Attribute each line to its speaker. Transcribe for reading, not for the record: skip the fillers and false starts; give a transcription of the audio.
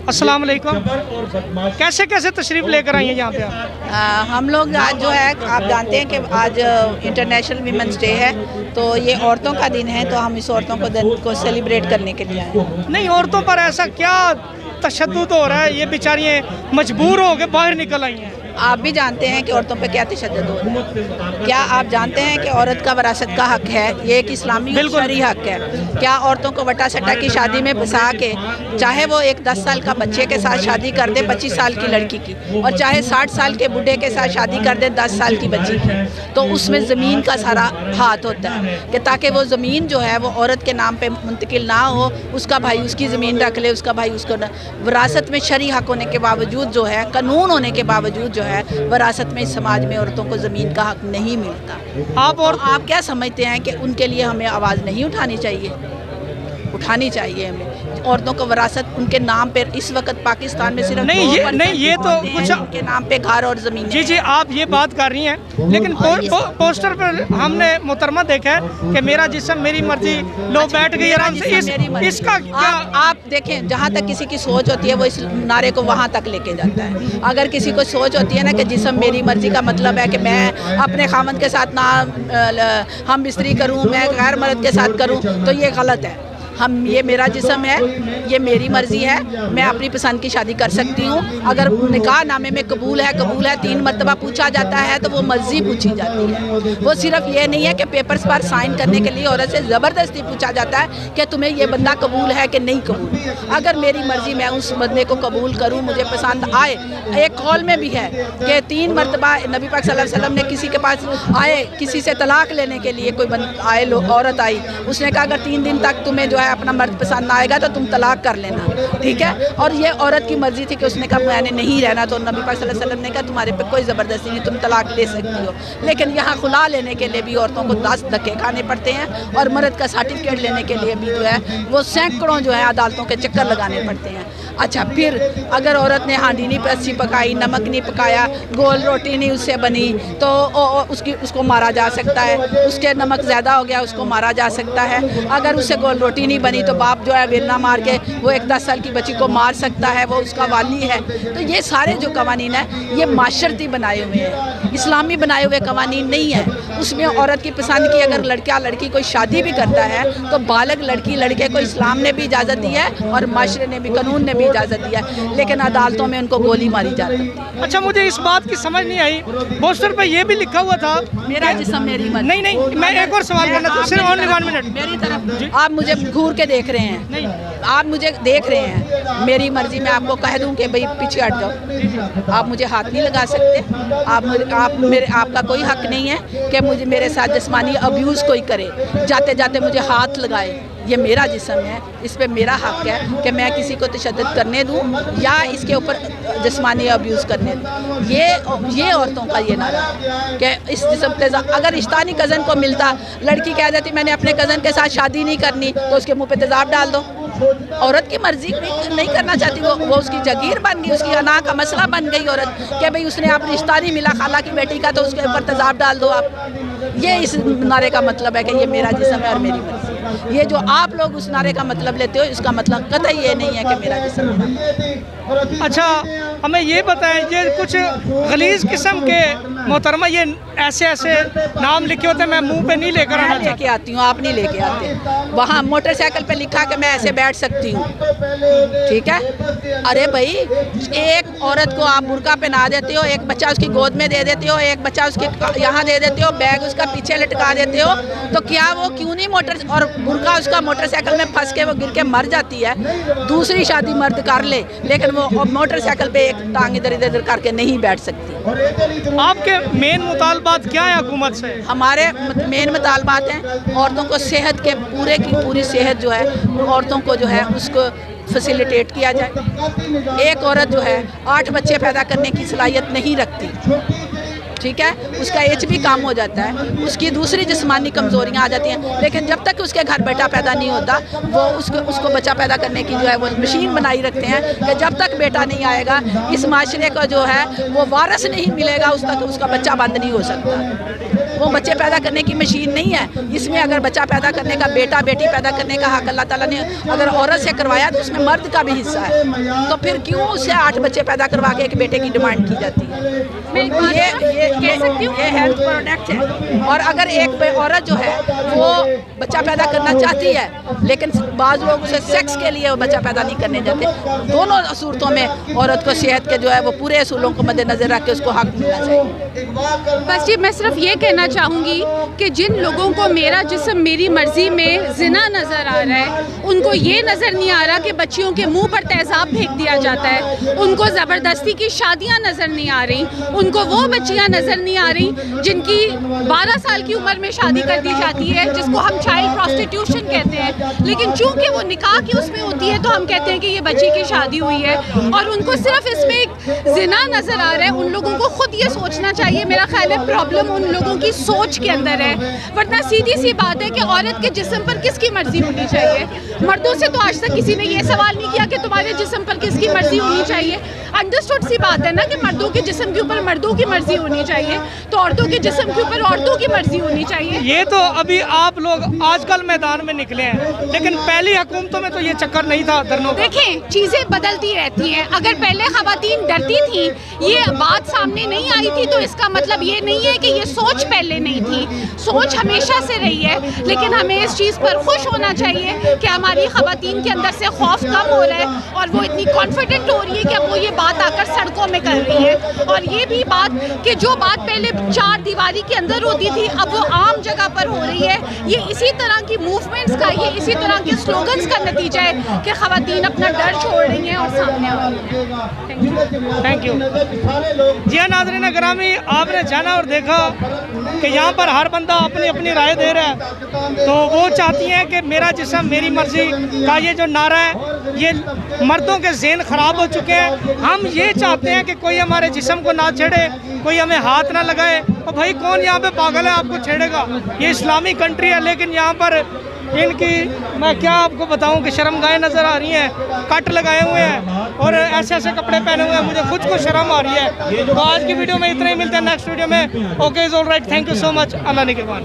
Speaker 1: अस्सलाम वालेकुम। कैसे कैसे तशरीफ़ लेकर आई हैं यहाँ पे आप?
Speaker 2: हम लोग आज जो है आप जानते हैं कि आज इंटरनेशनल वीमेंस डे है, तो ये औरतों का दिन है, तो हम इस औरतों को दिन को सेलिब्रेट करने के लिए आए हैं।
Speaker 1: नहीं, औरतों पर ऐसा क्या तशद्दुद हो रहा है? ये बेचारियाँ मजबूर हो के बाहर निकल आई हैं।
Speaker 2: आप भी जानते हैं कि औरतों पे क्या तशद्दुद हो रहा है। क्या आप जानते हैं कि औरत का वरासत का हक है? ये एक इस्लामी शरई हक है। क्या औरतों को वटा सट्टा की शादी में फंसा के, चाहे वो एक 10 साल का बच्चे के साथ शादी कर दे 25 साल की लड़की की, और चाहे 60 साल के बूढ़े के साथ शादी कर दे 10 साल की बच्ची की, तो उसमें ज़मीन का सारा हाथ होता है कि ताकि वो ज़मीन जो है वो औरत के नाम पे मुंतकिल ना हो, उसका भाई उसकी ज़मीन रख ले, उसका भाई उसको विरासत में शरई हक होने के बावजूद जो है, कानून होने के बावजूद जो है, विरासत में इस समाज में औरतों को ज़मीन का हक नहीं मिलता। आप क्या समझते हैं कि उनके लिए हमें आवाज़ नहीं उठानी चाहिए? उठानी चाहिए हमें। औरतों को विरासत उनके नाम पे इस वक्त पाकिस्तान में सिर्फ
Speaker 1: ये तो कुछ
Speaker 2: उनके नाम पे घर और ज़मीन।
Speaker 1: जी आप ये बात कर रही हैं, लेकिन पोस्टर पर हमने मोहतरमा देखा है कि मेरा जिस्म मेरी मर्जी, लोग बैठ गई आराम से। इसका क्या
Speaker 2: आप देखें, जहाँ तक किसी की सोच होती है वो इस नारे को वहाँ तक लेके जाता है। अगर किसी को सोच होती है ना कि जिस्म मेरी मर्जी का मतलब है कि मैं अपने खामद के साथ ना हम बिस्तरी करूँ, मैं गैर मर्द के साथ करूँ, तो ये गलत है। ये मेरा जिस्म है, ये मेरी मर्ज़ी है, मैं अपनी पसंद की शादी कर सकती हूँ। अगर निकाह नामे में कबूल है 3 मरतबा पूछा जाता है तो वो मर्ज़ी पूछी जाती है। वो सिर्फ ये नहीं है कि पेपर्स पर साइन करने के लिए औरत से ज़बरदस्ती पूछा जाता है कि तुम्हें ये बंदा कबूल है कि नहीं कबूल। अगर मेरी मर्ज़ी मैं उस बंदे को कबूल करूँ, मुझे पसंद आए। एक कौल में भी है कि 3 मरतबा नबी पाक सल्लल्लाहु अलैहि वसल्लम ने किसी के पास आए, किसी से तलाक लेने के लिए कोई आए औरत आई, उसने कहा अगर 3 दिन तक तुम्हें जो है अपना मर्द पसंद ना आएगा तो तुम तलाक कर लेना, ठीक है। और ये औरत की मर्जी थी कि उसने कहा मैंने नहीं रहना, तो नबी पाक सल्लल्लाहु अलैहि वसल्लम ने कहा तुम्हारे पे कोई ज़बरदस्ती नहीं, तुम तलाक ले सकती हो। लेकिन यहाँ खुला लेने के लिए भी औरतों को 10 धक्के खाने पड़ते हैं, और मर्द का सर्टिफिकेट लेने के लिए भी जो है वो सैकड़ों जो है अदालतों के चक्कर लगाने पड़ते हैं। अच्छा, फिर अगर औरत ने हांडी नहीं अच्छी पकाई, नमक नहीं पकाया, गोल रोटी नहीं उससे बनी, तो उसको मारा जा सकता है। उसके नमक ज़्यादा हो गया, उसको मारा जा सकता है। अगर उससे गोल रोटी नहीं बनी तो बाप जो है वेलना मार के वो एक 10 साल की बच्ची को मार सकता है, वो उसका वाली है। तो ये सारे जो कवानीन है ये माशरती बनाए हुए हैं, इस्लामी बनाए हुए कवानीन नहीं है। उसमें औरत की पसंद की अगर लड़का लड़की कोई शादी भी करता है तो बालग लड़की लड़के को इस्लाम ने भी इजाज़त दी है और माशरे ने भी, कानून ने भी इजाज़त दिया है, लेकिन अदालतों में उनको गोली मारी जाती है।
Speaker 1: अच्छा, मुझे इस बात की समझ नहीं आई, पोस्टर पर यह भी लिखा हुआ था
Speaker 2: मेरा जिस्म मेरी मर्जी।
Speaker 1: नहीं, मैं एक और सवाल करना था, सिर्फ ओनली 1 मिनट।
Speaker 2: मेरी तरफ आप मुझे घूर के देख रहे हैं,
Speaker 1: नहीं
Speaker 2: आप मुझे देख रहे हैं, मेरी मर्जी। मैं आपको कह दूं कि भाई पीछे हट जाओ, आप मुझे हाथ नहीं लगा सकते। आपका कोई हक नहीं है कि मुझे मेरे साथ जिस्मानी अब्यूज़ कोई करे, जाते जाते मुझे हाथ लगाए। ये मेरा जिस्म है, इस पे मेरा हक है कि मैं किसी को तशद्दुद करने दूं या इसके ऊपर जिस्मानी अब्यूज़ करने दूं। ये औरतों का ये नारा है कि इस जिस्म के साथ अगर रिश्तानी कज़न को मिलता, लड़की कह देती मैंने अपने कज़न के साथ शादी नहीं करनी, तो उसके मुंह पे तेज़ाब डाल दो। औरत की मर्जी नहीं करना चाहती, वो उसकी जागीर बन गई, उसकी अना का मसला बन गई औरत कि भाई उसने आप रिश्ता नहीं मिला खाला की बेटी का, तो उसके ऊपर तेज़ाब डाल दो आप। ये इस नारे का मतलब है कि ये मेरा जिस्म है और मेरी मर्जी। ये जो आप लोग उस नारे का मतलब लेते हो, इसका मतलब कतई ये नहीं है कि मेरा जिस्म है।
Speaker 1: अच्छा, हमें ये बताएं, ये कुछ गलीज़ किस्म के मोहतरमा ये ऐसे नाम लिखे होते हैं, मैं मुंह पे नहीं लेकर आना
Speaker 2: लेके आती हूँ, आप नहीं लेके आते। वहाँ मोटरसाइकिल पे लिखा कि मैं ऐसे बैठ सकती हूँ, ठीक है। अरे भाई, एक औरत को आप बुर्का पहना देते हो, एक बच्चा उसकी गोद में दे देते हो, एक बच्चा उसके यहाँ दे देते हो, बैग उसका पीछे लटका देते हो, तो क्या वो क्यों नहीं और बुर्का उसका मोटरसाइकिल में फंस के वो गिर के मर जाती है। दूसरी शादी मर्द कर ले, लेकिन वो मोटरसाइकिल पे एक टांग इधर इधर करके नहीं बैठ सकती।
Speaker 1: आपके मेन मुतालबात क्या है हुकूमत से?
Speaker 2: हमारे मेन मुतालबात हैं औरतों को सेहत के पूरे की पूरी सेहत जो है औरतों को जो है उसको फैसिलिटेट किया जाए। एक औरत जो है 8 बच्चे पैदा करने की सलाहियत नहीं रखती, ठीक है, उसका एज भी कम हो जाता है, उसकी दूसरी जिस्मानी कमज़ोरियाँ आ जाती हैं, लेकिन जब तक उसके घर बेटा पैदा नहीं होता वो उसको बच्चा पैदा करने की जो है वो मशीन बनाई रखते हैं कि जब तक बेटा नहीं आएगा इस माशरे का जो है वो वारिस नहीं मिलेगा, उस तक उसका बच्चा बंद नहीं हो सकता। وہ بچے پیدا کرنے کی مشین نہیں ہے. اس میں اگر بچہ پیدا کرنے کا, بیٹا بیٹی پیدا کرنے کا حق اللہ تعالیٰ نے اگر عورت سے کروایا تو اس میں مرد کا بھی حصہ ہے. تو پھر کیوں اسے 8 بچے پیدا کروا کے ایک بیٹے کی ڈیمانڈ کی جاتی ہے؟ یہ ہیلتھ پروڈکٹ ہے. اور اگر ایک عورت جو ہے وہ بچہ پیدا کرنا چاہتی ہے لیکن بعض لوگ اسے سیکس کے لیے وہ بچہ پیدا نہیں کرنے دیتے. دونوں صورتوں میں عورت کو صحت کے جو ہے وہ پورے اصولوں کو مد نظر رکھ کے اس کو حق ملنا چاہیے.
Speaker 3: بس جی میں صرف یہ کہنا چاہوں گی کہ جن لوگوں کو میرا جسم میری مرضی میں زنا نظر آ رہا ہے ان کو یہ نظر نہیں آ رہا کہ بچیوں کے منہ پر تیزاب پھینک دیا جاتا ہے, ان کو زبردستی کی شادیاں نظر نہیں آ رہی, ان کو وہ بچیاں نظر نہیں آ رہی جن کی 12 سال کی عمر میں شادی کر دی جاتی ہے جس کو ہم چائلڈ پروسٹیٹیوشن کہتے ہیں. لیکن چونکہ وہ نکاح کی اس میں ہوتی ہے تو ہم کہتے ہیں کہ یہ بچی کی شادی ہوئی ہے اور ان کو صرف اس میں ایک زنا نظر آ رہا ہے. ان لوگوں کو خود یہ سوچنا چاہیے. میرا خیال ہے پرابلم ان لوگوں کی سوچ کے اندر ہے, ورنہ سیدھی سی بات ہے کہ عورت کے جسم پر کس کی مرضی ہونی چاہیے. مردوں سے تو آج تک کسی نے یہ سوال نہیں کیا کہ تمہارے جسم پر کس کی مرضی ہونی چاہیے. انڈرسٹوڈ سی بات ہے نا کہ مردوں کے جسم کے اوپر مردوں کی مرضی ہونی چاہیے, تو عورتوں کے جسم کے اوپر عورتوں کی مرضی ہونی چاہیے.
Speaker 1: یہ تو ابھی آپ لوگ آج کل میدان میں نکلے ہیں, لیکن پہلی حکومتوں میں تو یہ چکر نہیں تھا دھرنوں کا.
Speaker 3: دیکھیں چیزیں بدلتی رہتی ہیں. اگر پہلے خواتین ڈرتی تھیں, یہ بات سامنے نہیں آئی تھی, تو اس کا مطلب یہ نہیں ہے کہ یہ سوچ پہلے نہیں تھی. سوچ ہمیشہ سے رہی ہے, لیکن ہمیں اس چیز پر خوش ہونا چاہیے کہ ہماری خواتین کے اندر سے خوف کم ہو رہا ہے اور وہ اتنی کانفیڈنٹ ہو رہی ہے کہ اب وہ یہ بات آ کر سڑکوں میں کر رہی ہے. اور یہ بھی بات کہ جو بات پہلے 4 دیواری کے اندر ہوتی تھی اب وہ عام جگہ پر ہو رہی ہے. یہ اسی طرح کی موومنٹس کا, یہ اسی طرح کے سلوگنز کا نتیجہ ہے کہ خواتین اپنا ڈر چھوڑ رہی ہیں اور سامنے آ رہی ہیں.
Speaker 1: Thank you. جی ہاں ناظرین گرامی, آپ نے جانا اور دیکھا کہ یہاں پر ہر بندہ اپنی اپنی رائے دے رہا ہے. تو وہ چاہتی ہیں کہ میرا جسم میری مرضی کا یہ جو نعرہ ہے یہ مردوں کے ذہن خراب ہو چکے ہیں. ہم یہ چاہتے ہیں کہ کوئی ہمارے جسم کو نہ چھیڑے, کوئی ہمیں ہاتھ نہ لگائے. اور بھائی کون یہاں پہ پاگل ہے آپ کو چھیڑے گا؟ یہ اسلامی کنٹری ہے, لیکن یہاں پر ان کی میں کیا آپ کو بتاؤں کہ شرم گاہیں نظر آ رہی ہیں, کٹ لگائے ہوئے ہیں اور ایسے ایسے کپڑے پہنے ہوئے ہیں, مجھے خود کو شرم آ رہی ہے. تو آج کی ویڈیو میں اتنا ہی, ملتے ہیں نیکسٹ ویڈیو میں. Okay is all right, thank you so much. اللہ نگہبان.